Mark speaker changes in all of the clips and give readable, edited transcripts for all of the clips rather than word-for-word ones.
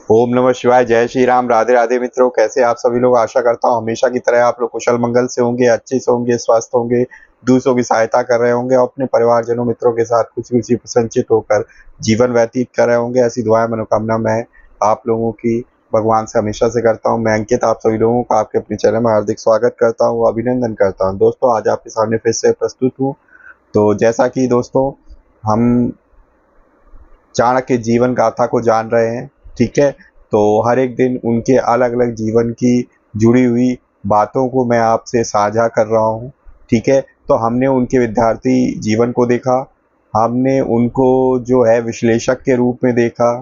Speaker 1: ओम नमः शिवाय। जय श्री राम। राधे राधे मित्रों, कैसे आप सभी लोग। आशा करता हूँ हमेशा की तरह आप लोग कुशल मंगल से होंगे, अच्छे से होंगे, स्वस्थ होंगे, दूसरों की सहायता कर रहे होंगे और अपने परिवारजनों मित्रों के साथ खुशी खुशी संचित होकर जीवन व्यतीत कर रहे होंगे। ऐसी दुआएं मनोकामना मैं आप लोगों की भगवान से हमेशा से करता हूँ। मैं अंकित आप सभी लोगों का आपके अपने चैनल में हार्दिक स्वागत करता हूँ, अभिनंदन करता हूँ। दोस्तों, आज आपके सामने फिर से प्रस्तुत हूँ। तो जैसा कि दोस्तों हम चाणक्य के जीवन गाथा को जान रहे हैं, ठीक है। तो हर एक दिन उनके अलग अलग जीवन की जुड़ी हुई बातों को मैं आपसे साझा कर रहा हूँ, ठीक है। तो हमने उनके विद्यार्थी जीवन को देखा, हमने उनको जो है विश्लेषक के रूप में देखा,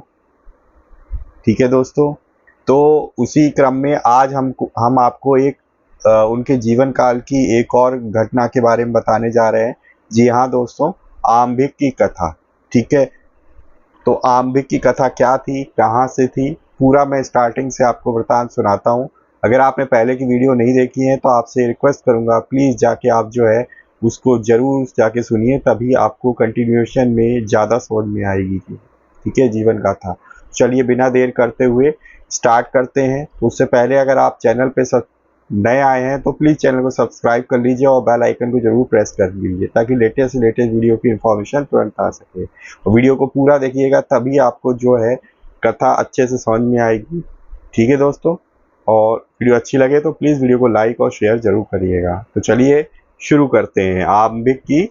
Speaker 1: ठीक है दोस्तों। तो उसी क्रम में आज हम आपको एक उनके जीवन काल की एक और घटना के बारे में बताने जा रहे हैं। जी हाँ दोस्तों, आम्बिक की कथा, ठीक है। तो आम्बिक की कथा क्या थी, कहाँ से थी, पूरा मैं स्टार्टिंग से आपको वृतांत सुनाता हूँ। अगर आपने पहले की वीडियो नहीं देखी है तो आपसे रिक्वेस्ट करूंगा, प्लीज़ जाके आप जो है उसको ज़रूर जाके सुनिए, तभी आपको कंटिन्यूएशन में ज़्यादा समझ में आएगी, ठीक है, जीवन गाथा। चलिए बिना देर करते हुए स्टार्ट करते हैं। तो उससे पहले अगर आप चैनल पे नए आए हैं तो प्लीज़ चैनल को सब्सक्राइब कर लीजिए और बेल आइकन को जरूर प्रेस कर लीजिए ताकि लेटेस्ट से लेटेस्ट वीडियो की इन्फॉर्मेशन तुरंत आ सके। और वीडियो को पूरा देखिएगा, तभी आपको जो है कथा अच्छे से समझ में आएगी, ठीक है दोस्तों। और वीडियो अच्छी लगे तो प्लीज़ वीडियो को लाइक और शेयर जरूर करिएगा। तो चलिए शुरू करते हैं आम्बिक की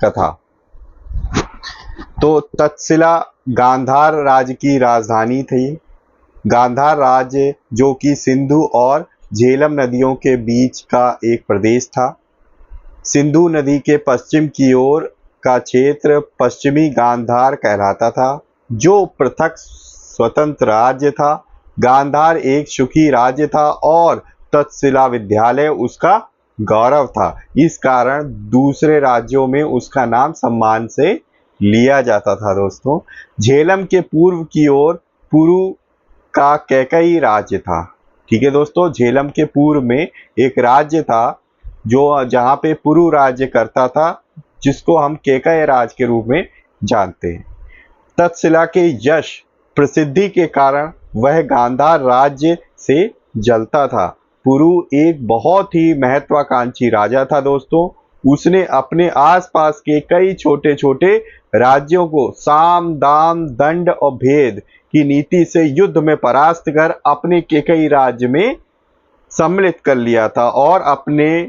Speaker 1: कथा। तो तक्षशिला गांधार राज्य की राजधानी थी। गांधार राज्य जो कि सिंधु और झेलम नदियों के बीच का एक प्रदेश था। सिंधु नदी के पश्चिम की ओर का क्षेत्र पश्चिमी गांधार कहलाता था, जो पृथक स्वतंत्र राज्य था। गांधार एक सुखी राज्य था और तक्षशिला विद्यालय उसका गौरव था। इस कारण दूसरे राज्यों में उसका नाम सम्मान से लिया जाता था दोस्तों। झेलम के पूर्व की ओर पुरु का कैकई राज्य था, ठीक है दोस्तों। झेलम के पूर्व में एक राज्य था जो जहाँ पे पुरु राज्य करता था, जिसको हम कैकई राज के रूप में जानते हैं। तक्षशिला के यश प्रसिद्धि के कारण वह गांधार राज्य से जलता था। पुरु एक बहुत ही महत्वाकांक्षी राजा था दोस्तों। उसने अपने आसपास के कई छोटे छोटे राज्यों को साम दाम दंड और भेद की नीति से युद्ध में परास्त कर अपने कैकई राज्य में सम्मिलित कर लिया था और अपने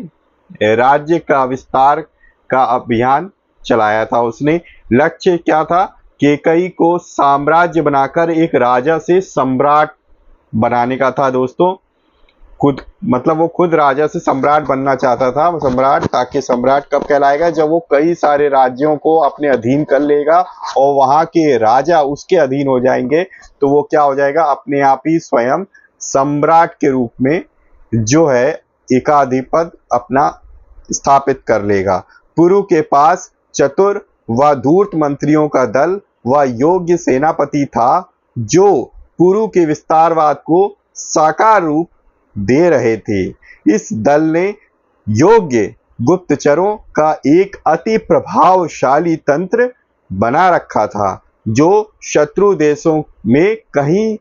Speaker 1: राज्य का विस्तार का अभियान चलाया था। उसने लक्ष्य क्या था, कैकई को साम्राज्य बनाकर एक राजा से सम्राट बनाने का था दोस्तों। खुद मतलब वो खुद राजा से सम्राट बनना चाहता था, वो सम्राट। ताकि सम्राट कब कहलाएगा, जब वो कई सारे राज्यों को अपने अधीन कर लेगा और वहां के राजा उसके अधीन हो जाएंगे, तो वो क्या हो जाएगा, अपने आप ही स्वयं सम्राट के रूप में जो है एकाधिपति अपना स्थापित कर लेगा। पुरु के पास चतुर व धूर्त मंत्रियों का दल व योग्य सेनापति था, जो पुरु के विस्तारवाद को साकार रूप दे रहे थे। इस दल ने योग्य गुप्तचरों का एक अति प्रभावशाली तंत्र बना रखा था, जो शत्रु देशों में कहीं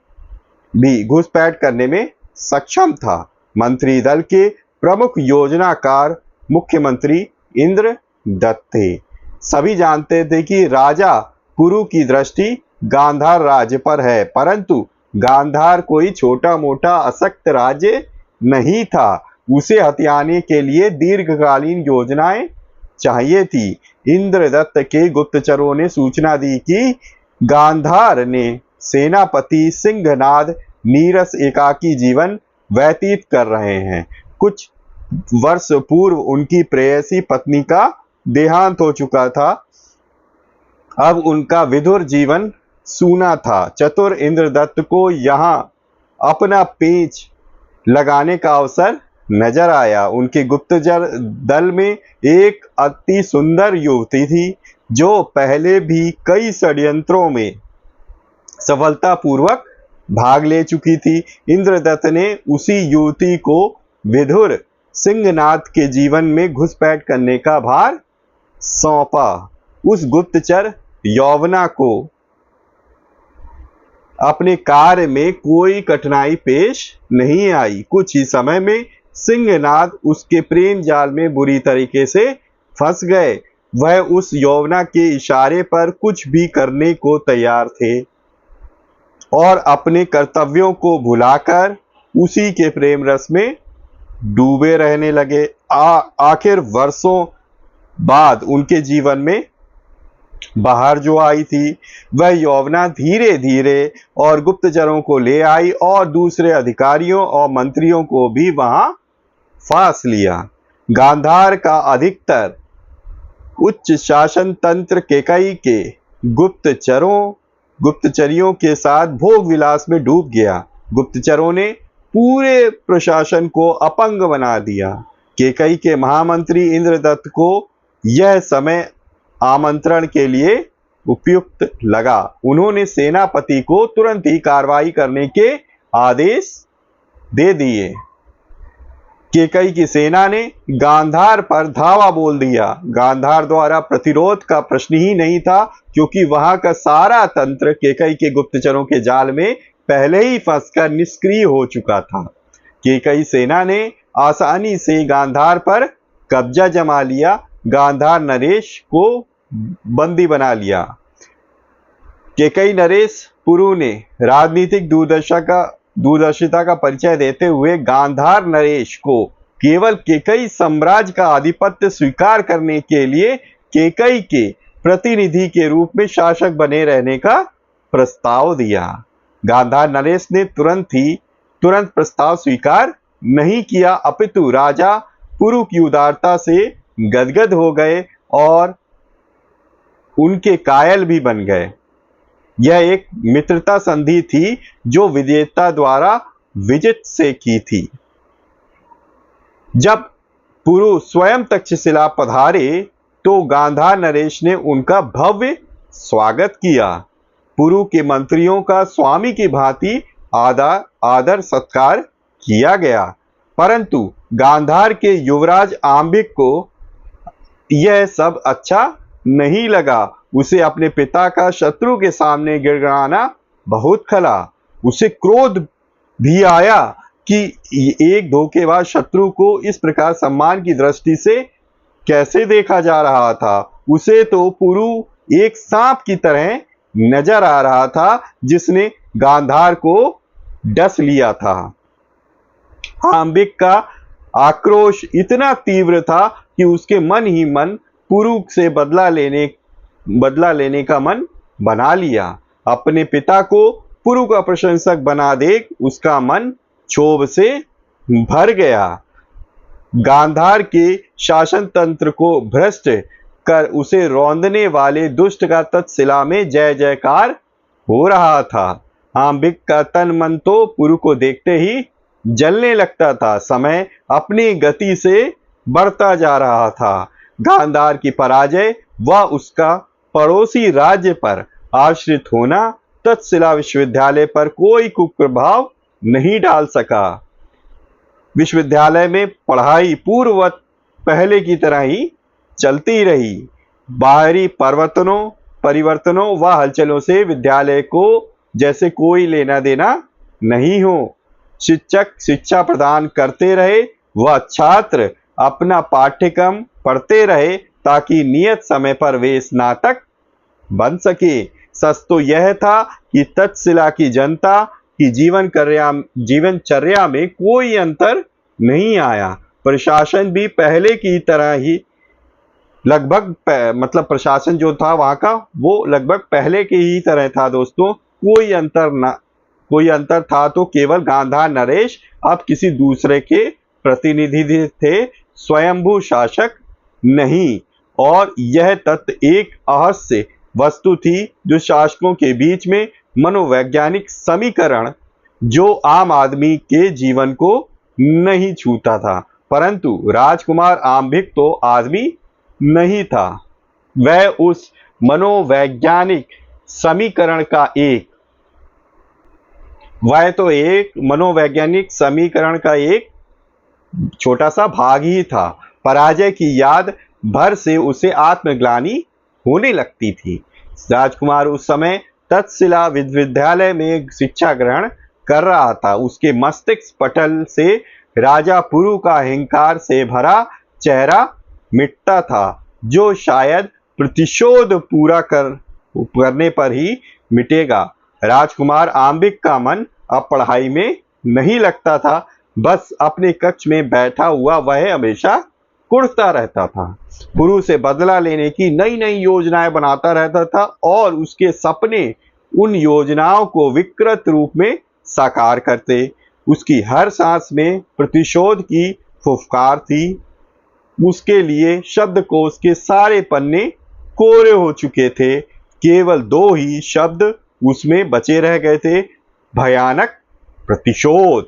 Speaker 1: भी घुसपैठ करने में सक्षम था। मंत्री दल के प्रमुख योजनाकार मुख्यमंत्री इंद्रदत्त थे। सभी जानते थे कि राजा पुरु की दृष्टि गांधार राज्य पर है, परंतु गांधार कोई छोटा मोटा अशक्त राज्य नहीं था। उसे हथियाने के लिए दीर्घकालीन योजनाएं चाहिए थी। इंद्रदत्त के गुप्तचरों ने सूचना दी कि गांधार ने सेनापति सिंहनाद नीरस एकाकी जीवन व्यतीत कर रहे हैं। कुछ वर्ष पूर्व उनकी प्रेयसी पत्नी का देहांत हो चुका था। अब उनका विधुर जीवन सूना था। चतुर इंद्रदत्त को यहाँ अपना पेच लगाने का अवसर नजर आया। उनके गुप्तचर दल में एक अति सुंदर युवती थी, जो पहले भी कई षड्यंत्रों में सफलतापूर्वक भाग ले चुकी थी। इंद्रदत्त ने उसी युवती को विधुर सिंहनाथ के जीवन में घुसपैठ करने का भार सौंपा। उस गुप्तचर यौवना को अपने कार्य में कोई कठिनाई पेश नहीं आई। कुछ ही समय में सिंहनाद उसके प्रेम जाल में बुरी तरीके से फंस गए। वह उस यौवना के इशारे पर कुछ भी करने को तैयार थे और अपने कर्तव्यों को भुलाकर उसी के प्रेम रस में डूबे रहने लगे। आखिर वर्षों बाद उनके जीवन में बाहर जो आई थी, वह यौवना धीरे धीरे और गुप्तचरों को ले आई और दूसरे अधिकारियों और मंत्रियों को भी वहां फांस लिया। गांधार का अधिकतर उच्च शासन तंत्र केकई के गुप्तचरियों के साथ भोग विलास में डूब गया। गुप्तचरों ने पूरे प्रशासन को अपंग बना दिया। केकई के महामंत्री इंद्रदत्त को यह समय आमंत्रण के लिए उपयुक्त लगा। उन्होंने सेनापति को तुरंत ही कार्रवाई करने के आदेश दे दिए। केकई की सेना ने गांधार पर धावा बोल दिया। गांधार द्वारा प्रतिरोध का प्रश्न ही नहीं था, क्योंकि वहां का सारा तंत्र केकई के गुप्तचरों के जाल में पहले ही फंसकर निष्क्रिय हो चुका था। केकई सेना ने आसानी से गांधार पर कब्जा जमा लिया। गांधार नरेश को बंदी बना लिया। केकई नरेश पुरु ने राजनीतिक दूरदर्शिता का परिचय देते हुए गांधार नरेश को केवल केकई साम्राज्य का आधिपत्य स्वीकार करने के लिए केकई के प्रतिनिधि के रूप में शासक बने रहने का प्रस्ताव दिया। गांधार नरेश ने तुरंत प्रस्ताव स्वीकार नहीं किया, अपितु राजा पुरु की उदारता से गदगद हो गए और उनके कायल भी बन गए। यह एक मित्रता संधि थी जो विजेता द्वारा विजित से की थी। जब पुरु स्वयं तक्षशिला पधारे तो गांधार नरेश ने उनका भव्य स्वागत किया। पुरु के मंत्रियों का स्वामी की भांति आदर सत्कार किया गया, परंतु गांधार के युवराज आंबिक को यह सब अच्छा नहीं लगा। उसे अपने पिता का शत्रु के सामने गिड़गिड़ाना बहुत खला। उसे क्रोध भी आया कि एक धोखेबाज शत्रु को इस प्रकार सम्मान की दृष्टि से कैसे देखा जा रहा था। उसे तो पुरु एक सांप की तरह नजर आ रहा था जिसने गांधार को डस लिया था। आंबिक का आक्रोश इतना तीव्र था कि उसके मन ही मन पुरु से बदला लेने का मन बना लिया। अपने पिता को पुरु का प्रशंसक बना देख उसका मन क्षोभ से भर गया। गांधार के शासन तंत्र को भ्रष्ट कर उसे रौंदने वाले दुष्ट का तक्षशिला में जय जयकार हो रहा था। आंबिक का तन मन तो पुरु को देखते ही जलने लगता था। समय अपनी गति से बढ़ता जा रहा था। गांधार की पराजय व उसका पड़ोसी राज्य पर आश्रित होना तक्षशिला विश्वविद्यालय पर कोई कुप्रभाव नहीं डाल सका। विश्वविद्यालय में पढ़ाई पूर्ववत पहले की तरह ही चलती रही। बाहरी परिवर्तनों व हलचलों से विद्यालय को जैसे कोई लेना देना नहीं हो। शिक्षक शिक्षा प्रदान करते रहे व छात्र अपना पाठ्यक्रम पढ़ते रहे ताकि नियत समय पर वे स्नातक बन सके। सच तो यह था कि तक्षशिला की जनता की जीवनचर्या में कोई अंतर नहीं आया। प्रशासन भी पहले की तरह ही लगभग प्रशासन जो था वहां का वो लगभग पहले की ही तरह था दोस्तों। कोई अंतर था तो केवल गांधार नरेश अब किसी दूसरे के प्रतिनिधि थे, स्वयंभू शासक नहीं। और यह तथ्य एक रहस्य वस्तु थी जो शासकों के बीच में मनोवैज्ञानिक समीकरण जो आम आदमी के जीवन को नहीं छूता था। परंतु राजकुमार आंबिक तो आदमी नहीं था, वह उस मनोवैज्ञानिक समीकरण का एक छोटा सा भाग ही था। पराजय की याद भर से उसे आत्मग्लानि होने लगती थी। राजकुमार उस समय तक्षशिला विश्वविद्यालय में शिक्षा ग्रहण कर रहा था। उसके मस्तिष्क पटल से राजा पुरु का अहंकार से भरा चेहरा मिटता था, जो शायद प्रतिशोध पूरा करने पर ही मिटेगा। राजकुमार आम्बिक का मन अब पढ़ाई में नहीं लगता था। बस अपने कक्ष में बैठा हुआ वह हमेशा कुढ़ता रहता था। पुरु से बदला लेने की नई नई योजनाएं बनाता रहता था और उसके सपने उन योजनाओं को विकृत रूप में साकार करते। उसकी हर सांस में प्रतिशोध की फुफकार थी। उसके लिए शब्दकोश के सारे पन्ने कोरे हो चुके थे। केवल दो ही शब्द उसमें बचे रह गए थे, भयानक प्रतिशोध।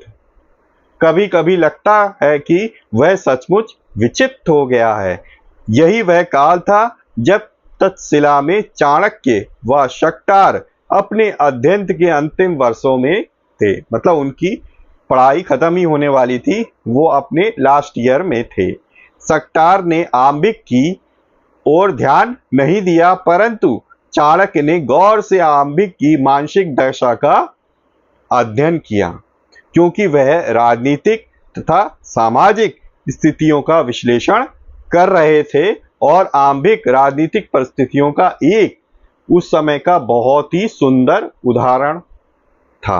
Speaker 1: कभी कभी लगता है कि वह सचमुच विचित्र हो गया है। यही वह काल था जब तक्षशिला में चाणक्य व शक्टार अपने अध्ययन के अंतिम वर्षों में थे। मतलब उनकी पढ़ाई खत्म ही होने वाली थी, वो अपने लास्ट ईयर में थे। शक्टार ने आम्बिक की ओर ध्यान नहीं दिया, परंतु चाणक्य ने गौर से आम्बिक की मानसिक दशा का अध्ययन किया, क्योंकि वह राजनीतिक तथा सामाजिक स्थितियों का विश्लेषण कर रहे थे और आम्बिक राजनीतिक परिस्थितियों का एक उस समय का बहुत ही सुंदर उदाहरण था।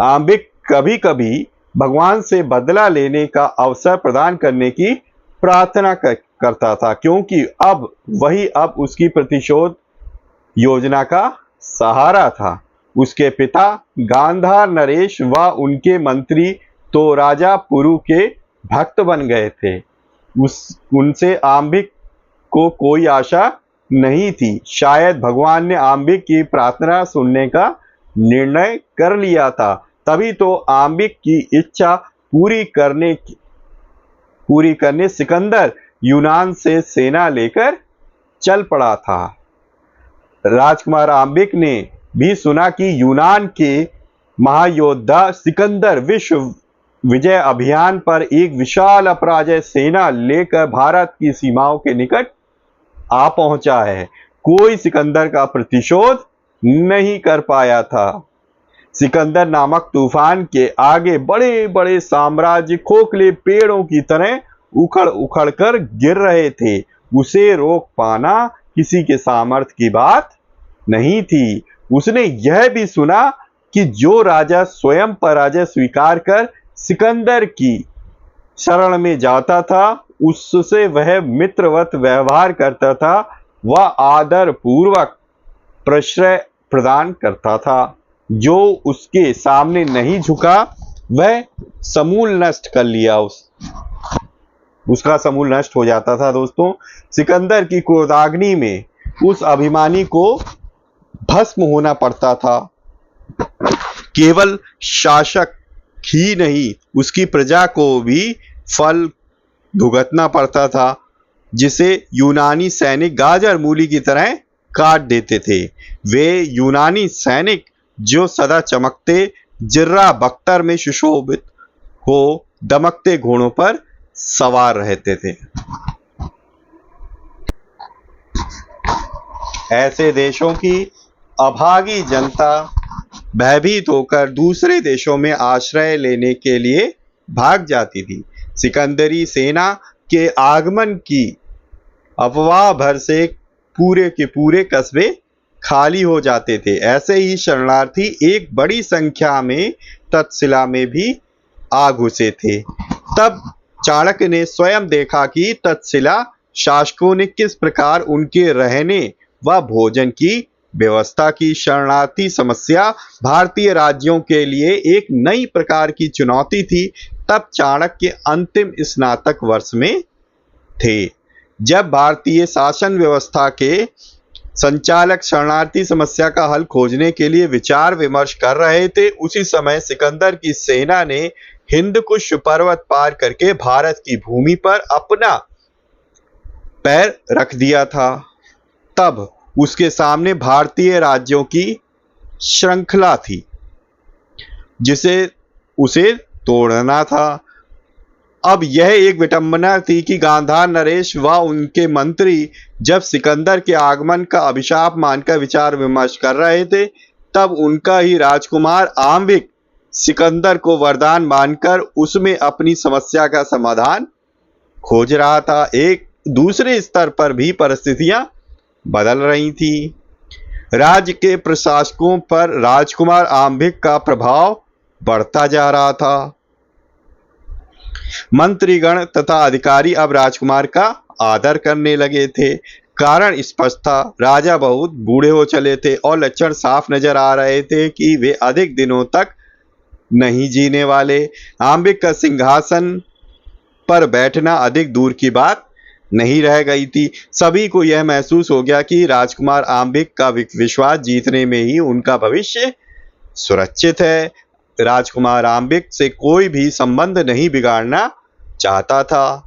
Speaker 1: आम्बिक कभी कभी भगवान से बदला लेने का अवसर प्रदान करने की प्रार्थना करता था, क्योंकि अब उसकी प्रतिशोध योजना का सहारा था। उसके पिता गांधार नरेश व उनके मंत्री तो राजा पुरु के भक्त बन गए थे। उनसे आम्बिक को कोई आशा नहीं थी। शायद भगवान ने आम्बिक की प्रार्थना सुनने का निर्णय कर लिया था। तभी तो आम्बिक की इच्छा पूरी करने सिकंदर यूनान से सेना लेकर चल पड़ा था। राजकुमार आम्बिक ने भी सुना कि यूनान के महायोद्धा सिकंदर विश्व विजय अभियान पर एक विशाल अपराजय सेना लेकर भारत की सीमाओं के निकट आ पहुंचा है। कोई सिकंदर का प्रतिशोध नहीं कर पाया था। सिकंदर नामक तूफान के आगे बड़े बड़े साम्राज्य खोखले पेड़ों की तरह उखड़ उखड़ कर गिर रहे थे। उसे रोक पाना किसी के सामर्थ्य की बात नहीं थी। उसने यह भी सुना कि जो राजा स्वयं पराजय स्वीकार कर सिकंदर की शरण में जाता था, उससे वह मित्रवत व्यवहार करता था, वह आदर पूर्वक प्रश्रय प्रदान करता था। जो उसके सामने नहीं झुका वह समूल नष्ट कर लिया, उसका समूल नष्ट हो जाता था। दोस्तों, सिकंदर की क्रोधाग्नि में उस अभिमानी को भस्म होना पड़ता था। केवल शासक ही नहीं, उसकी प्रजा को भी फल भुगतना पड़ता था, जिसे यूनानी सैनिक गाजर मूली की तरह काट देते थे। वे यूनानी सैनिक जो सदा चमकते जिर्रा बख्तर में सुशोभित हो दमकते घोड़ों पर सवार रहते थे। ऐसे देशों की अभागी जनता भयभीत होकर दूसरे देशों में आश्रय लेने के लिए भाग जाती थी। सिकंदरी सेना के आगमन की अफवाह भर से पूरे के पूरे कस्बे खाली हो जाते थे। ऐसे ही शरणार्थी एक बड़ी संख्या में तक्षशिला में भी आ घुसे थे। तब चाणक्य ने स्वयं देखा कि तक्षशिला शासकों ने किस प्रकार उनके रहने व भोजन की व्यवस्था की। शरणार्थी समस्या भारतीय राज्यों के लिए एक नई प्रकार की चुनौती थी। तब चाणक्य अंतिम स्नातक वर्ष में थे, जब भारतीय शासन व्यवस्था के संचालक शरणार्थी समस्या का हल खोजने के लिए विचार विमर्श कर रहे थे। उसी समय सिकंदर की सेना ने हिंदकुश पर्वत पार करके भारत की भूमि पर अपना पैर रख दिया था। तब उसके सामने भारतीय राज्यों की श्रृंखला थी, जिसे उसे तोड़ना था। अब यह एक विडंबना थी कि गांधार नरेश व उनके मंत्री जब सिकंदर के आगमन का अभिशाप मानकर विचार विमर्श कर रहे थे, तब उनका ही राजकुमार आम्बिक सिकंदर को वरदान मानकर उसमें अपनी समस्या का समाधान खोज रहा था। एक दूसरे स्तर पर भी परिस्थितियां बदल रही थी। राज्य के प्रशासकों पर राजकुमार आम्बिक का प्रभाव बढ़ता जा रहा था। मंत्रीगण तथा अधिकारी अब राजकुमार का आदर करने लगे थे। कारण स्पष्ट था, राजा बहुत बूढ़े हो चले थे और लक्षण साफ नजर आ रहे थे कि वे अधिक दिनों तक नहीं जीने वाले। आम्बिक का सिंहासन पर बैठना अधिक दूर की बात नहीं रह गई थी। सभी को यह महसूस हो गया कि राजकुमार आम्बिक का विश्वास जीतने में ही उनका भविष्य सुरक्षित है। राजकुमार आम्बिक से कोई भी संबंध नहीं बिगाड़ना चाहता था।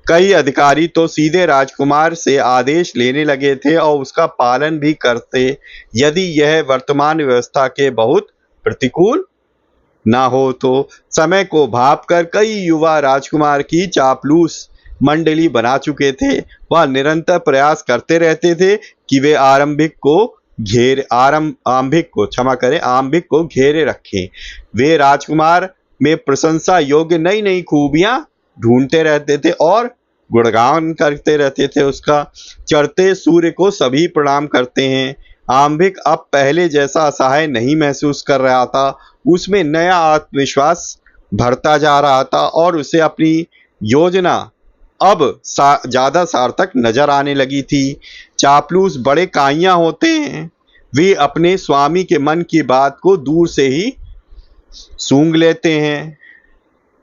Speaker 1: कई अधिकारी तो सीधे राजकुमार से आदेश लेने लगे थे और उसका पालन भी करते यदि यह वर्तमान व्यवस्था के बहुत प्रतिकूल ना हो तो। समय को भांपकर कई युवा राजकुमार की चापलूस मंडली बना चुके थे। वह निरंतर प्रयास करते रहते थे कि वे आम्बिक को घेरे रखें। वे राजकुमार में प्रशंसा योग्य नई नई खूबियां ढूंढते रहते थे और गुणगान करते रहते थे उसका। चढ़ते सूर्य को सभी प्रणाम करते हैं। आम्बिक अब पहले जैसा असहाय नहीं महसूस कर रहा था। उसमें नया आत्मविश्वास भरता जा रहा था और उसे अपनी योजना अब ज्यादा सार्थक नजर आने लगी थी। चापलूस बड़े काइयां होते हैं। वे अपने स्वामी के मन की बात को दूर से ही सूंघ लेते हैं।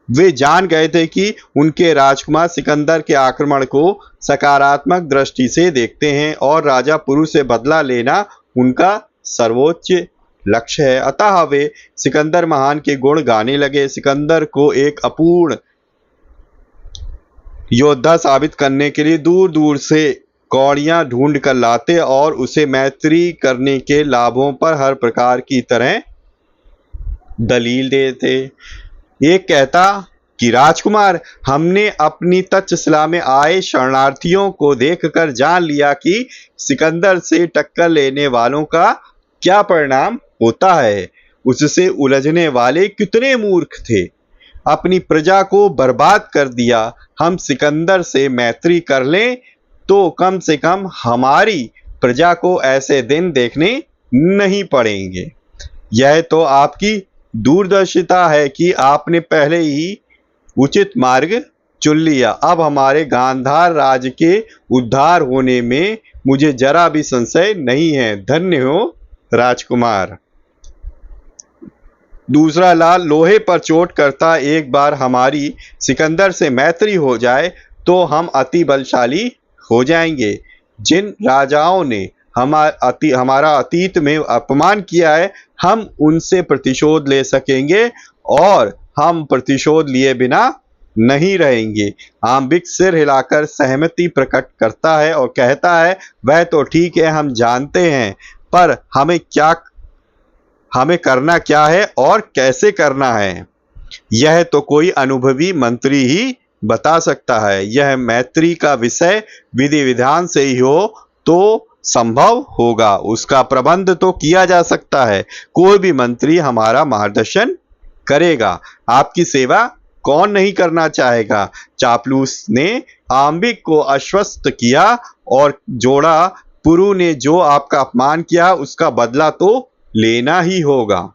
Speaker 1: वे जान गए थे कि उनके राजकुमार सिकंदर के आक्रमण को सकारात्मक दृष्टि से देखते हैं और राजा पुरु से बदला लेना उनका सर्वोच्च लक्ष्य है। अतः वे सिकंदर महान के गुण गाने लगे। सिकंदर को एक अपूर्ण योद्धा साबित करने के लिए दूर दूर से कौड़ियां ढूंढ कर लाते और उसे मैत्री करने के लाभों पर हर प्रकार की तरह दलील देते। एक कहता कि राजकुमार, हमने अपनी तक्षशिला में आए शरणार्थियों को देखकर जान लिया कि सिकंदर से टक्कर लेने वालों का क्या परिणाम होता है। उससे उलझने वाले कितने मूर्ख थे, अपनी प्रजा को बर्बाद कर दिया। हम सिकंदर से मैत्री कर लें तो कम से कम हमारी प्रजा को ऐसे दिन देखने नहीं पड़ेंगे। यह तो आपकी दूरदर्शिता है कि आपने पहले ही उचित मार्ग चुन लिया। अब हमारे गांधार राज्य के उद्धार होने में मुझे जरा भी संशय नहीं है। धन्य हो राजकुमार। दूसरा लाल, लोहे पर चोट करता, एक बार हमारी सिकंदर से मैत्री हो जाए तो हम अति बलशाली हो जाएंगे। जिन राजाओं ने हमारा अतीत में अपमान किया है, हम उनसे प्रतिशोध ले सकेंगे और हम प्रतिशोध लिए बिना नहीं रहेंगे। आम्बिक सिर हिलाकर सहमति प्रकट करता है और कहता है, वह तो ठीक है, हम जानते हैं, पर हमें करना क्या है और कैसे करना है, यह तो कोई अनुभवी मंत्री ही बता सकता है। यह मैत्री का विषय विधि विधान से ही हो तो संभव होगा। उसका प्रबंध तो किया जा सकता है। कोई भी मंत्री हमारा मार्गदर्शन करेगा। आपकी सेवा कौन नहीं करना चाहेगा। चापलूस ने आम्बिक को आश्वस्त किया और जोड़ा, पुरु ने जो आपका अपमान किया उसका बदला तो लेना ही होगा।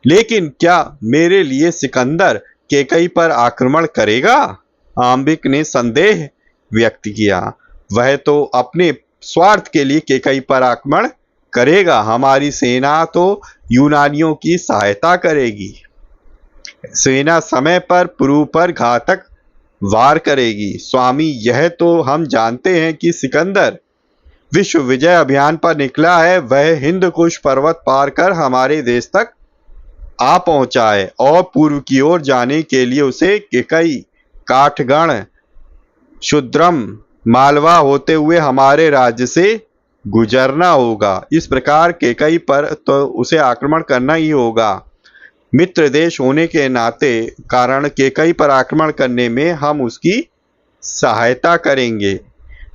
Speaker 1: लेकिन क्या मेरे लिए सिकंदर कैकई पर आक्रमण करेगा? आम्बिक ने संदेह व्यक्त किया। वह तो अपने स्वार्थ के लिए कैकई पर आक्रमण करेगा। हमारी सेना तो यूनानियों की सहायता करेगी। सेना समय पर पुरु पर घातक वार करेगी। स्वामी, यह तो हम जानते हैं कि सिकंदर विश्व विजय अभियान पर निकला है। वह हिंद कुश पर्वत पार कर हमारे देश तक आ पहुंचा है और पूर्व की ओर जाने के लिए उसे कैकई, काठगण, शुद्रम, मालवा होते हुए हमारे राज्य से गुजरना होगा। इस प्रकार कैकई पर तो उसे आक्रमण करना ही होगा। मित्र देश होने के नाते कारण कैकई पर आक्रमण करने में हम उसकी सहायता करेंगे।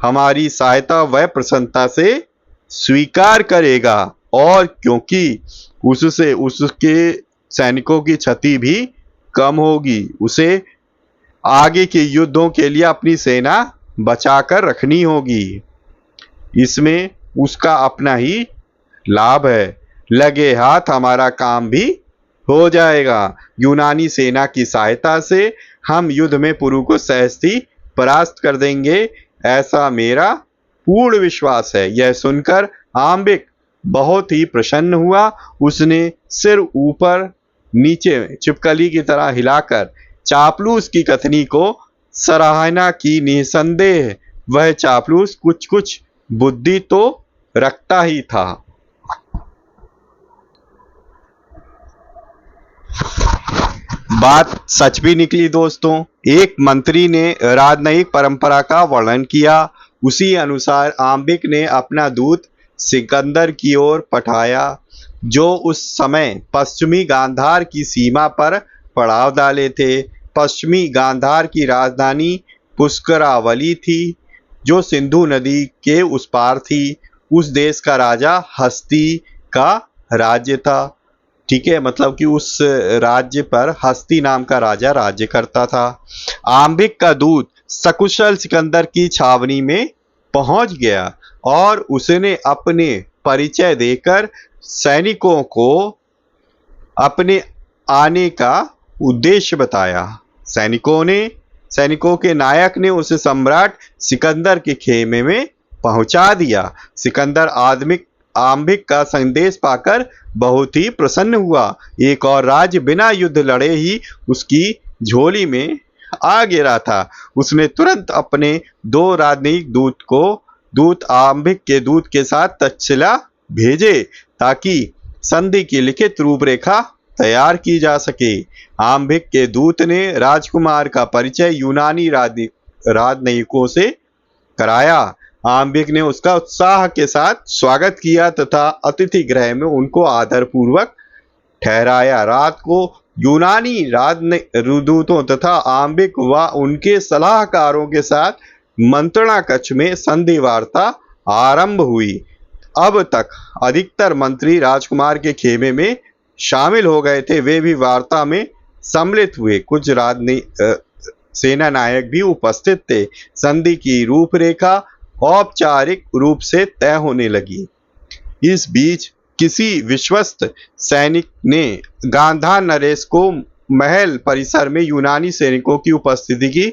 Speaker 1: हमारी सहायता वह प्रसन्नता से स्वीकार करेगा। और क्योंकि उससे उसके सैनिकों की क्षति भी कम होगी, उसे आगे के युद्धों के लिए अपनी सेना बचाकर रखनी होगी। इसमें उसका अपना ही लाभ है। लगे हाथ हमारा काम भी हो जाएगा। यूनानी सेना की सहायता से हम युद्ध में पुरु को सहजती परास्त कर देंगे, ऐसा मेरा पूर्ण विश्वास है। यह सुनकर आम्बिक बहुत ही प्रसन्न हुआ। उसने सिर ऊपर नीचे छिपकली की तरह हिलाकर चापलूस की कथनी को सराहना की। निसंदेह वह चापलूस कुछ कुछ बुद्धि तो रखता ही था। बात सच भी निकली दोस्तों। एक मंत्री ने राजनयिक परंपरा का वर्णन किया। उसी अनुसार आम्बिक ने अपना दूत सिकंदर की ओर पठाया, जो उस समय पश्चिमी गांधार की सीमा पर पड़ाव डाले थे। पश्चिमी गांधार की राजधानी पुष्करावली थी, जो सिंधु नदी के उस पार थी। उस देश का राजा हस्ती का राज्य था। ठीक है, मतलब कि उस राज्य पर हस्ती नाम का राजा राज्य करता था। आम्बिक का दूत सकुशल सिकंदर की छावनी में पहुंच गया और उसने अपने परिचय देकर सैनिकों को अपने आने का उद्देश्य बताया। सैनिकों के नायक ने उसे सम्राट सिकंदर के खेमे में पहुंचा दिया। सिकंदर आम्बिक का संदेश पाकर बहुत ही प्रसन्न हुआ। एक और राज्य बिना युद्ध लड़े ही उसकी झोली में आ गिरा था। उसने तुरंत अपने 2 राजनयिक दूत आम्बिक के दूत के साथ तक्षशिला भेजे, ताकि संधि की लिखित रूपरेखा तैयार की जा सके। आम्बिक के दूत ने राजकुमार का परिचय यूनानी राजनयिकों से कराया। आम्बिक ने उसका उत्साह के साथ स्वागत किया तथा अतिथि गृह में उनको आदरपूर्वक ठहराया। रात को यूनानी राजदूतों तथा आम्बिक व उनके सलाहकारों के साथ मंत्रणा कक्ष में संधि वार्ता आरंभ हुई। अब तक अधिकतर मंत्री राजकुमार के खेमे में शामिल हो गए थे। वे भी वार्ता में सम्मिलित हुए। कुछ सेना नायक भी उपस्थित थे। संधि की रूपरेखा औपचारिक रूप से तय होने लगी। इस बीच किसी विश्वस्त सैनिक ने गांधार नरेश को महल परिसर में यूनानी सैनिकों की उपस्थिति की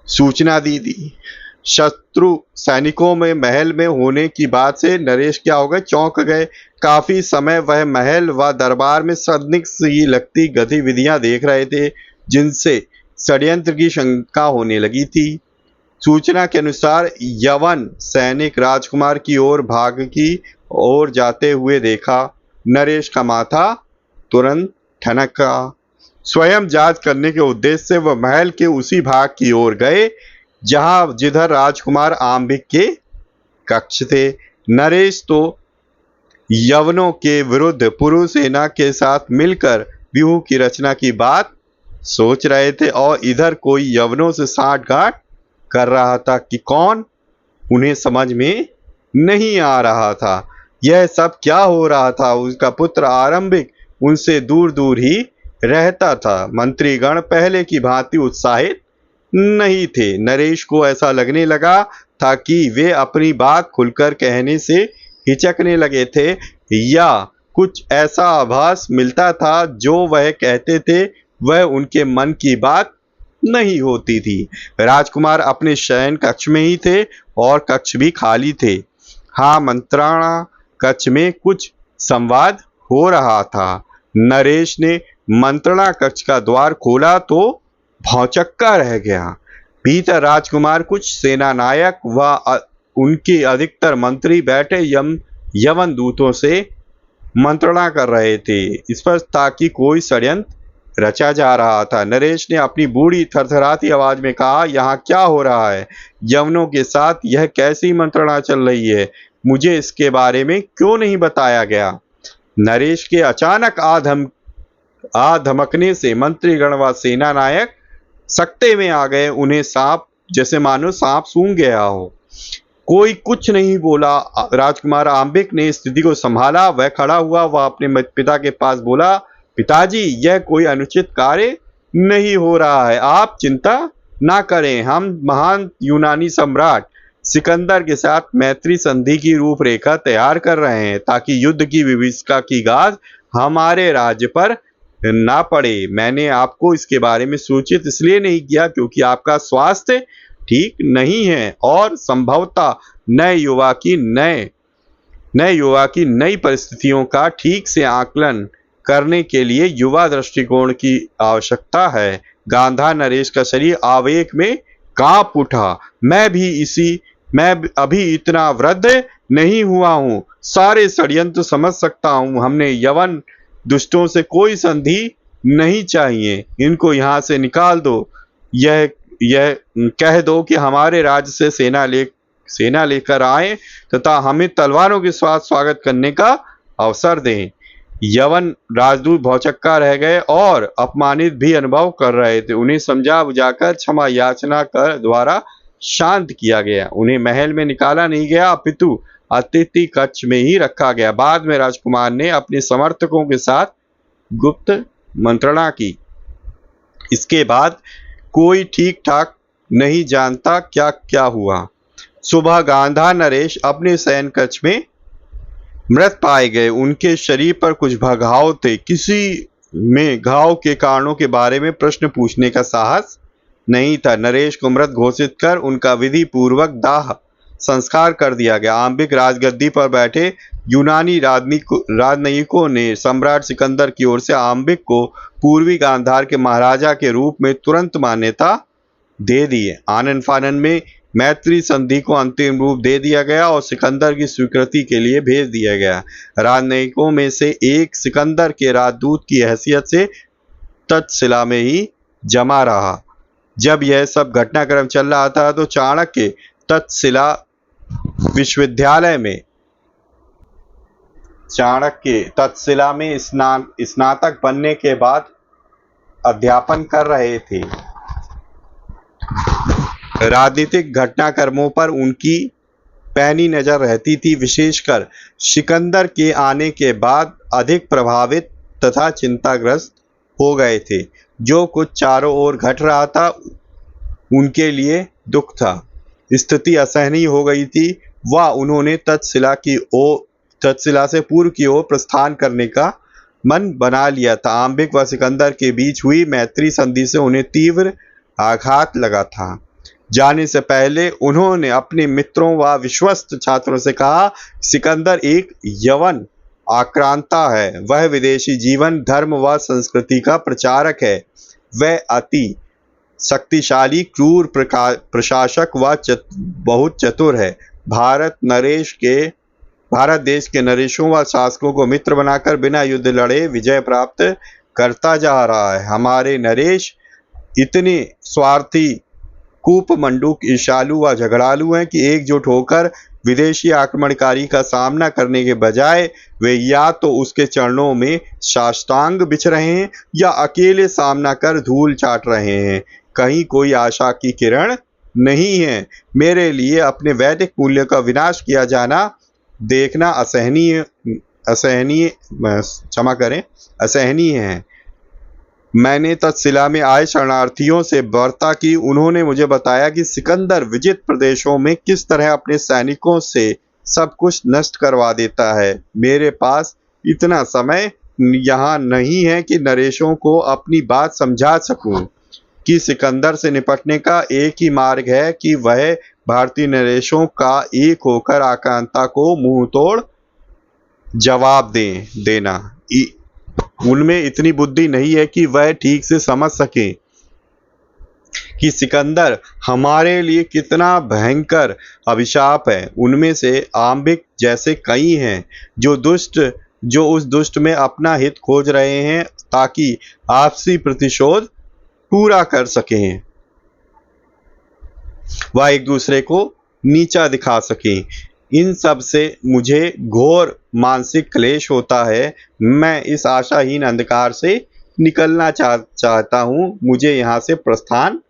Speaker 1: सूचना दी थी। शत्रु सैनिकों में महल में होने की बात से नरेश क्या हो गए, चौंक गए। काफी समय वह महल व दरबार में संदिग्ध सी लगती गतिविधियां देख रहे थे, जिनसे षड्यंत्र की शंका होने लगी थी। सूचना के अनुसार यवन सैनिक राजकुमार की ओर भाग की ओर जाते हुए देखा। नरेश का माथा तुरंत ठनका। स्वयं जांच करने के उद्देश्य से वह महल के उसी भाग की ओर गए जिधर राजकुमार आम्बिक के कक्ष थे। नरेश तो यवनों के विरुद्ध पुरु सेना के साथ मिलकर व्यूह की रचना की बात सोच रहे थे, और इधर कोई यवनों से साठगांठ कर रहा था कि कौन, उन्हें समझ में नहीं आ रहा था। यह सब क्या हो रहा था। उसका पुत्र आरंभिक उनसे दूर दूर ही रहता था। मंत्रीगण पहले की भांति उत्साहित नहीं थे। नरेश को ऐसा लगने लगा था कि वे अपनी बात खुलकर कहने से हिचकने लगे थे, या कुछ ऐसा आभास मिलता था जो वह कहते थे वह उनके मन की बात नहीं होती थी। राजकुमार अपने शयन कक्ष में ही थे और कक्ष भी खाली थे। हाँ, मंत्रणा कक्ष में कुछ संवाद हो रहा था। नरेश ने मंत्रणा कक्ष का द्वार खोला तो भौचक्का रह गया। भीतर राजकुमार, कुछ सेना नायक व उनके अधिकतर मंत्री बैठे यवन दूतों से मंत्रणा कर रहे थे। स्पष्ट था कि कोई षड्यंत्र रचा जा रहा था। नरेश ने अपनी बूढ़ी थरथराती आवाज में कहा, यहाँ क्या हो रहा है? यवनों के साथ यह कैसी मंत्रणा चल रही है? मुझे इसके बारे में क्यों नहीं बताया गया? नरेश के अचानक आ धमकने से मंत्रीगण व सेना नायक सकते में आ गए। उन्हें सांप, जैसे मानो सांप सूंघ गया हो। कोई कुछ नहीं बोला। राजकुमार आम्बिक ने स्थिति को संभाला। वह खड़ा हुआ, वह अपने पिता के पास बोला, पिताजी, यह कोई अनुचित कार्य नहीं हो रहा है, आप चिंता ना करें। हम महान यूनानी सम्राट सिकंदर के साथ मैत्री संधि की रूपरेखा तैयार कर रहे हैं ताकि युद्ध की विभीषिका की गाज हमारे राज्य पर ना पड़े। मैंने आपको इसके बारे में सूचित इसलिए नहीं किया क्योंकि आपका स्वास्थ्य ठीक नहीं है और संभवतः नए युवा की नई परिस्थितियों का ठीक से आकलन करने के लिए युवा दृष्टिकोण की आवश्यकता है। गांधार नरेश का शरीर आवेग में कांप उठा। मैं अभी इतना वृद्ध नहीं हुआ हूँ, सारे षड्यंत्र समझ सकता हूँ। हमने यवन दुष्टों से कोई संधि नहीं चाहिए, इनको यहाँ से निकाल दो। यह कह दो कि हमारे राज्य से सेना लेकर आए तथा हमें तलवारों के साथ स्वागत करने का अवसर दें। यवन राजदूत भौचक्का रह गए और अपमानित भी अनुभव कर रहे थे। उन्हें समझा बुझाकर क्षमा याचना कर द्वारा शांत किया गया। उन्हें महल में निकाला नहीं गया अपितु अतिथि कक्ष में ही रखा गया। बाद में राजकुमार ने अपने समर्थकों के साथ गुप्त मंत्रणा की। इसके बाद कोई ठीक ठाक नहीं जानता क्या क्या हुआ। सुबह गांधार नरेश अपने शयन कक्ष में मृत पाए गए। उनके शरीर पर कुछ घाव थे। किसी में घाव के कारणों के बारे में प्रश्न पूछने का साहस नहीं था। नरेश को मृत घोषित कर उनका विधि पूर्वक दाह संस्कार कर दिया गया। आम्बिक राजगद्दी पर बैठे यूनानी राजनयिकों ने सम्राट सिकंदर की ओर से आम्बिक को पूर्वी गांधार के महाराजा के रूप में तुरंत मान्यता दे दी। आनन फानन में मैत्री संधि को अंतिम रूप दे दिया गया और सिकंदर की स्वीकृति के लिए भेज दिया गया। राजनयिकों में से एक सिकंदर के राजदूत की हैसियत से तक्षशिला में ही जमा रहा। जब यह सब घटनाक्रम चल रहा था तो चाणक्य तक्षशिला में स्नातक बनने के बाद अध्यापन कर रहे थे। राजनीतिक घटनाक्रमों पर उनकी पैनी नजर रहती थी। विशेषकर सिकंदर के आने के बाद अधिक प्रभावित तथा चिंताग्रस्त हो गए थे। जो कुछ चारों ओर घट रहा था उनके लिए दुख था। स्थिति असहनीय हो गई थी। उन्होंने तक्षशिला से पूर्व की ओर प्रस्थान करने का मन बना लिया था। आम्बिक व सिकंदर के बीच हुई मैत्री संधि से उन्हें तीव्र आघात लगा था। जाने से पहले उन्होंने अपने मित्रों व विश्वस्त छात्रों से कहा, सिकंदर एक यवन आक्रांता है। वह विदेशी जीवन, धर्म व संस्कृति का प्रचारक है। वह अति शक्तिशाली, क्रूर प्रशासक व बहुत चतुर है। भारत देश के नरेशों व शासकों को मित्र बनाकर बिना युद्ध लड़े विजय प्राप्त करता जा रहा है। हमारे नरेश इतने स्वार्थी, कूपमंडूक, ईर्ष्यालु व झगड़ालू हैं कि एकजुट होकर विदेशी आक्रमणकारी का सामना करने के बजाय वे या तो उसके चरणों में साष्टांग बिछ रहे हैं या अकेले सामना कर धूल चाट रहे हैं। कहीं कोई आशा की किरण नहीं है। मेरे लिए अपने वैदिक मूल्य का विनाश किया जाना देखना असहनीय है। मैंने तक्षशिला में आए शरणार्थियों से वार्ता की। उन्होंने मुझे बताया कि सिकंदर विजित प्रदेशों में किस तरह अपने सैनिकों से सब कुछ नष्ट करवा देता है। मेरे पास इतना समय यहाँ नहीं है कि नरेशों को अपनी बात समझा सकूं कि सिकंदर से निपटने का एक ही मार्ग है कि वह भारतीय नरेशों का एक होकर आक्रांता को मुंह तोड़ जवाब देना। उनमें इतनी बुद्धि नहीं है कि वह ठीक से समझ सके कि सिकंदर हमारे लिए कितना भयंकर अभिशाप है। उनमें से आम्बिक जैसे कई हैं जो उस दुष्ट में अपना हित खोज रहे हैं ताकि आपसी प्रतिशोध पूरा कर सकें, वह एक दूसरे को नीचा दिखा सकें। इन सब से मुझे घोर मानसिक क्लेश होता है। मैं इस आशाहीन अंधकार से निकलना चाहता हूँ। मुझे यहाँ से प्रस्थान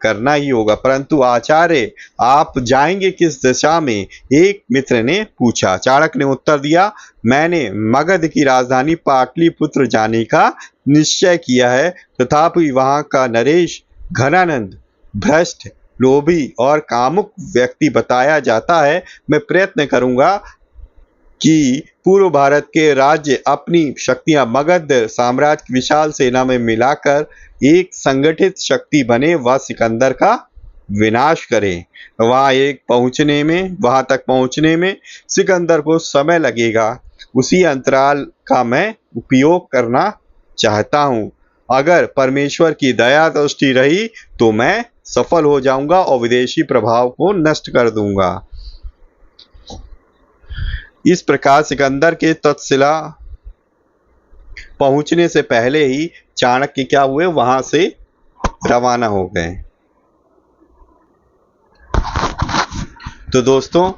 Speaker 1: करना ही होगा। परंतु आचार्य, आप जाएंगे किस दिशा में? एक मित्र ने पूछा। चाणक्य ने उत्तर दिया, मैंने मगध की राजधानी पाटलिपुत्र जाने का निश्चय किया है, तथापि वहां का नरेश घनानंद भ्रष्ट, लोभी और कामुक व्यक्ति बताया जाता है। मैं प्रयत्न करूंगा कि पूर्व भारत के राज्य अपनी शक्तियां मगध साम्राज्य की विशाल सेना में मिलाकर एक संगठित शक्ति बने, वह सिकंदर का विनाश करें। वहां तक पहुंचने में सिकंदर को समय लगेगा। उसी अंतराल का मैं उपयोग करना चाहता हूं। अगर परमेश्वर की दया दृष्टि रही तो मैं सफल हो जाऊंगा और विदेशी प्रभाव को नष्ट कर दूंगा। इस प्रकार सिकंदर के तक्षशिला पहुंचने से पहले ही चाणक्य क्या हुए, वहां से रवाना हो गए। तो दोस्तों,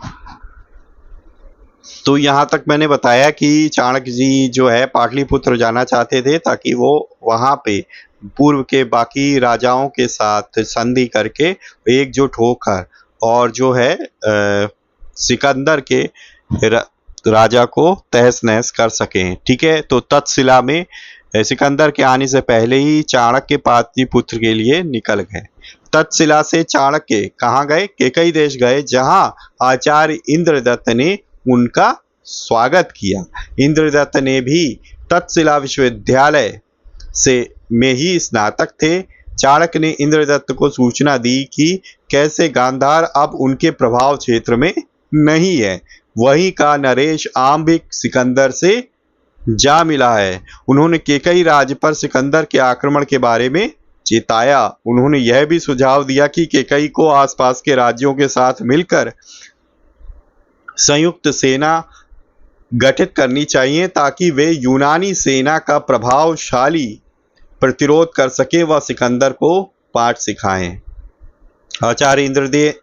Speaker 1: तो यहां तक मैंने बताया कि चाणक्य जी जो है पाटलिपुत्र जाना चाहते थे ताकि वो वहां पे पूर्व के बाकी राजाओं के साथ संधि करके एकजुट होकर और जो है सिकंदर के राजा को तहस नहस कर सकें। ठीक है, तो तक्षशिला में सिकंदर के आने से पहले ही चाणक्य पाटलिपुत्र के लिए निकल गए। तक्षशिला से चाणक्य कहाँ गए? केकई देश गए, जहां आचार्य इंद्रदत्त ने उनका स्वागत किया। इंद्रदत्त ने भी तक्षशिला विश्वविद्यालय से में ही स्नातक थे। चाणक्य ने इंद्रदत्त को सूचना दी कि कैसे गांधार अब उनके प्रभाव क्षेत्र में नहीं है। वहीं का नरेश आम्बिक सिकंदर से जा मिला है। उन्होंने केकई राज्य पर सिकंदर के आक्रमण के बारे में चेताया। उन्होंने यह भी सुझाव दिया कि केकई को आसपास के राज्यों के साथ मिलकर संयुक्त सेना गठित करनी चाहिए ताकि वे यूनानी सेना का प्रभावशाली प्रतिरोध कर सके व सिकंदर को पाठ सिखाएं। आचार्य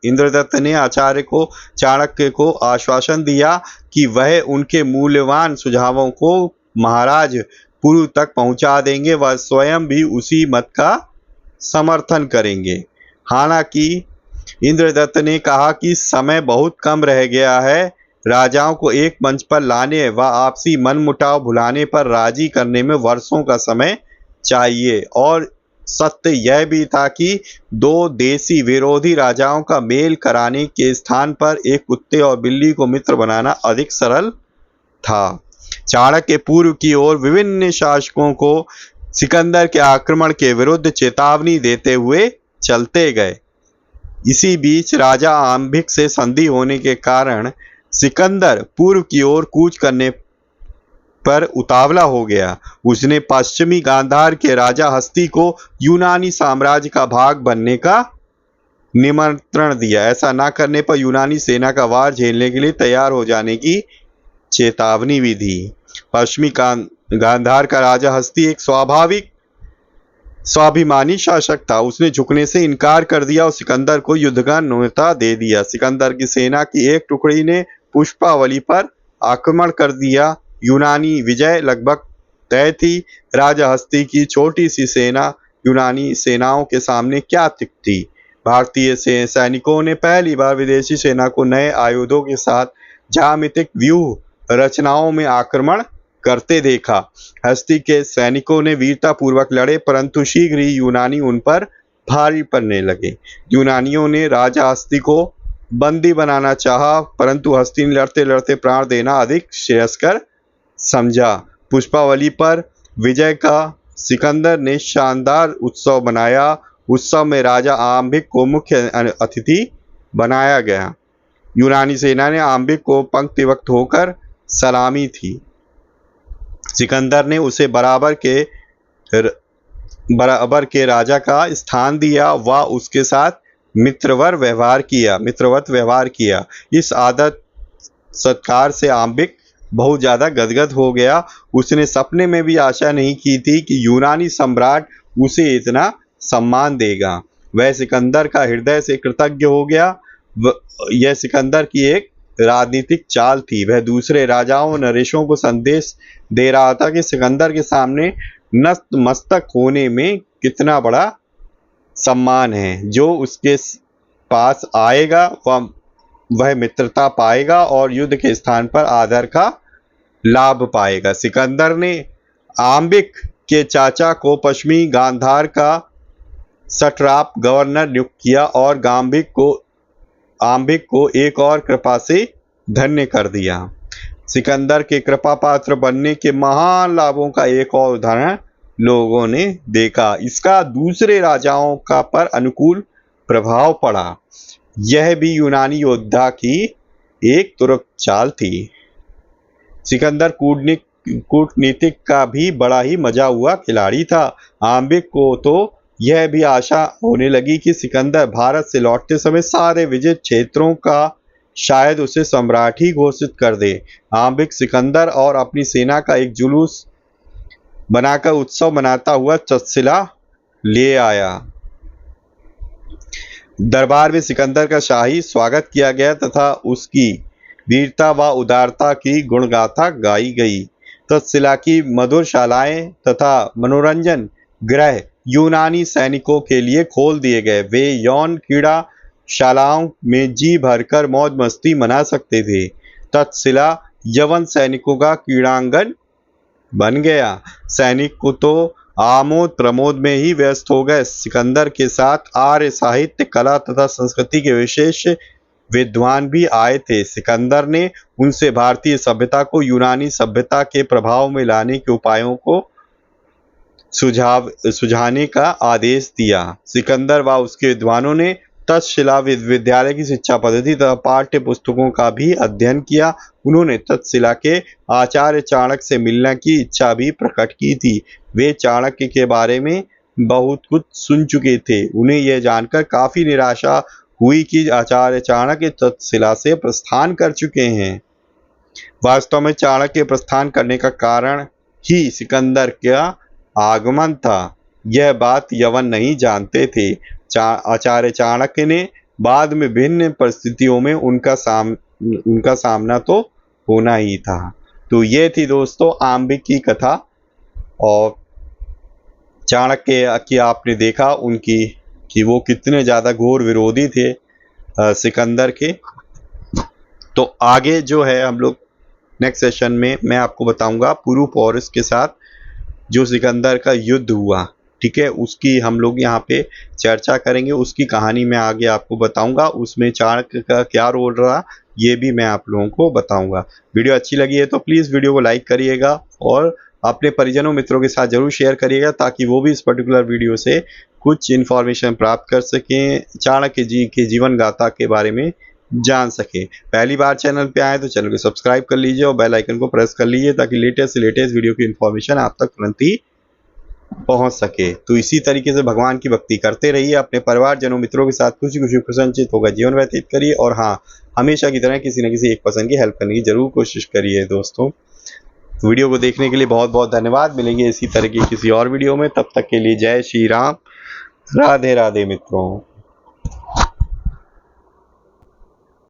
Speaker 1: इंद्रदत्त ने आचार्य को चाणक्य को आश्वासन दिया कि वह उनके मूल्यवान सुझावों को महाराज पुरु तक पहुंचा देंगे। वह स्वयं भी उसी मत का समर्थन करेंगे। हालांकि इंद्रदत्त ने कहा कि समय बहुत कम रह गया है। राजाओं को एक मंच पर लाने व आपसी मनमुटाव भुलाने पर राजी करने में वर्षों का समय चाहिए, और सत्य यह भी था कि दो देशी विरोधी राजाओं का मेल कराने के स्थान पर एक कुत्ते और बिल्ली को मित्र बनाना अधिक सरल था। चाणक्य पूर्व की ओर विभिन्न शासकों को सिकंदर के आक्रमण के विरुद्ध चेतावनी देते हुए चलते गए। इसी बीच राजा आम्बिक से संधि होने के कारण सिकंदर पूर्व की ओर कूच करने पर उतावला हो गया। उसने पश्चिमी गांधार के राजा हस्ती को यूनानी साम्राज्य का भाग बनने का निमंत्रण दिया। ऐसा न करने पर यूनानी सेना का वार झेलने के लिए तैयार हो जाने की चेतावनी भी दी। पश्चिमी गांधार का राजा हस्ती एक स्वाभिमानी शासक था। उसने झुकने से इनकार कर दिया और सिकंदर को युद्ध का न्योता दे दिया। सिकंदर की सेना की एक टुकड़ी ने पुष्पावली पर आक्रमण कर दिया। यूनानी विजय लगभग तय थी। राजा हस्ती की छोटी सी सेना यूनानी सेनाओं के सामने क्या दिखती। भारतीय सैनिकों ने पहली बार विदेशी सेना को नए आयुधों के साथ ज्यामितिक व्यूह रचनाओं में आक्रमण करते देखा। हस्ती के सैनिकों ने वीरतापूर्वक लड़े, परंतु शीघ्र ही यूनानी उन पर भारी पड़ने लगे। यूनानियों ने राजा हस्ती को बंदी बनाना चाहा, परंतु हस्ती ने लड़ते लड़ते प्राण देना अधिक श्रेयस्कर समझा। पुष्पावली पर विजय का सिकंदर ने शानदार उत्सव बनाया। उत्सव में राजा आम्बिक को मुख्य अतिथि बनाया गया। यूनानी सेना ने आम्बिक को पंक्तिबद्ध होकर सलामी थी। सिकंदर ने उसे बराबर के राजा का स्थान दिया व उसके साथ मित्रवत व्यवहार किया। इस आदत सत्कार से आम्बिक बहुत ज़्यादा गदगद हो गया। उसने सपने में भी आशा नहीं की थी कि यूनानी सम्राट उसे इतना सम्मान देगा। वह सिकंदर का हृदय से कृतज्ञ हो गया। यह सिकंदर की एक राजनीतिक चाल थी। वह दूसरे राजाओं नरेशों को संदेश दे रहा था कि सिकंदर के सामने नतमस्तक होने में कितना बड़ा सम्मान है। जो उसके पास आएगा वह मित्रता पाएगा और युद्ध के स्थान पर आदर का लाभ पाएगा। सिकंदर ने आम्बिक के चाचा को पश्चिमी गांधार का सट्राप गवर्नर नियुक्त किया और आम्बिक को एक और कृपा से धन्य कर दिया। सिकंदर के कृपा पात्र बनने के महान लाभों का एक और उदाहरण लोगों ने देखा। इसका दूसरे राजाओं का पर अनुकूल प्रभाव पड़ा। यह भी यूनानी योद्धा की एक तुरंत चाल थी। सिकंदर कूटनीतिक का भी बड़ा ही मजा हुआ खिलाड़ी था। आम्बिक को तो यह भी आशा होने लगी कि सिकंदर भारत से लौटते समय सारे विजित क्षेत्रों का शायद उसे सम्राट ही घोषित कर दे। आम्बिक सिकंदर और अपनी सेना का एक जुलूस बनाकर उत्सव मनाता हुआ तक्षशिला ले आया। दरबार में सिकंदर का शाही स्वागत किया गया तथा उसकी वीरता व उदारता की गुणगाथा गाई गई। तक्षशिला की मधुरशालाएं तथा मनोरंजन गृह यूनानी सैनिकों के लिए खोल दिए गए। वे यौन क्रीड़ा शालाओं में जी भरकर मौज मस्ती मना सकते थे। तक्षशिला यवन सैनिकों का क्रीड़ांगन बन गया। सैनिक को तो आमोद प्रमोद में ही व्यस्त हो गए। सिकंदर के साथ आर्य साहित्य, कला तथा संस्कृति के विशेष विद्वान भी आए थे। सिकंदर ने उनसे भारतीय सभ्यता को यूनानी सभ्यता के प्रभाव में लाने के उपायों को सुझाने का आदेश दिया। सिकंदर व उसके विद्वानों ने तक्षशिला विद्यालय की शिक्षा पद्धति तथा पाठ्य पुस्तकों का भी अध्ययन किया। उन्होंने तक्षशिला के आचार्य चाणक्य से मिलने की इच्छा भी प्रकट की थी। वे चाणक्य के बारे में बहुत कुछ सुन चुके थे। उन्हें यह जानकर काफी निराशा हुई कि आचार्य चाणक्य तक्षशिला से प्रस्थान कर चुके हैं। वास्तव में चाणक्य प्रस्थान करने का कारण ही सिकंदर का आगमन था। यह बात यवन नहीं जानते थे। आचार्य चाणक्य ने बाद में विभिन्न परिस्थितियों में उनका सामना तो होना ही था। तो ये थी दोस्तों आम्बिक की कथा। और चाणक्य की आपने देखा उनकी कि वो कितने ज़्यादा घोर विरोधी थे सिकंदर के। तो आगे जो है हम लोग नेक्स्ट सेशन में मैं आपको बताऊंगा पुरु पौरुष के साथ जो सिकंदर का युद्ध हुआ, ठीक है, उसकी हम लोग यहाँ पे चर्चा करेंगे। उसकी कहानी मैं आगे आपको बताऊंगा। उसमें चाणक्य का क्या रोल रहा ये भी मैं आप लोगों को बताऊंगा। वीडियो अच्छी लगी है तो प्लीज़ वीडियो को लाइक करिएगा और अपने परिजनों मित्रों के साथ जरूर शेयर करिएगा ताकि वो भी इस पर्टिकुलर वीडियो से कुछ इन्फॉर्मेशन प्राप्त कर सकें, चाणक्य जी के जीवन गाथा के बारे में जान सके। पहली बार चैनल पे आए तो चैनल को सब्सक्राइब कर लीजिए और बेल आइकन को प्रेस कर लीजिए ताकि लेटेस्ट से लेटेस्ट वीडियो की इन्फॉर्मेशन आप तक तुरंत ही पहुंच सके। तो इसी तरीके से भगवान की भक्ति करते रहिए, अपने परिवारजनों मित्रों के साथ खुशी खुशी प्रसन्नचित होकर जीवन व्यतीत करिए और हाँ, हमेशा की तरह किसी न किसी एक पर्सन की हेल्प करने की जरूर कोशिश करिए। दोस्तों वीडियो को देखने के लिए बहुत बहुत धन्यवाद। मिलेंगे इसी तरह की किसी और वीडियो में, तब तक के लिए जय श्री राम, राधे राधे मित्रों।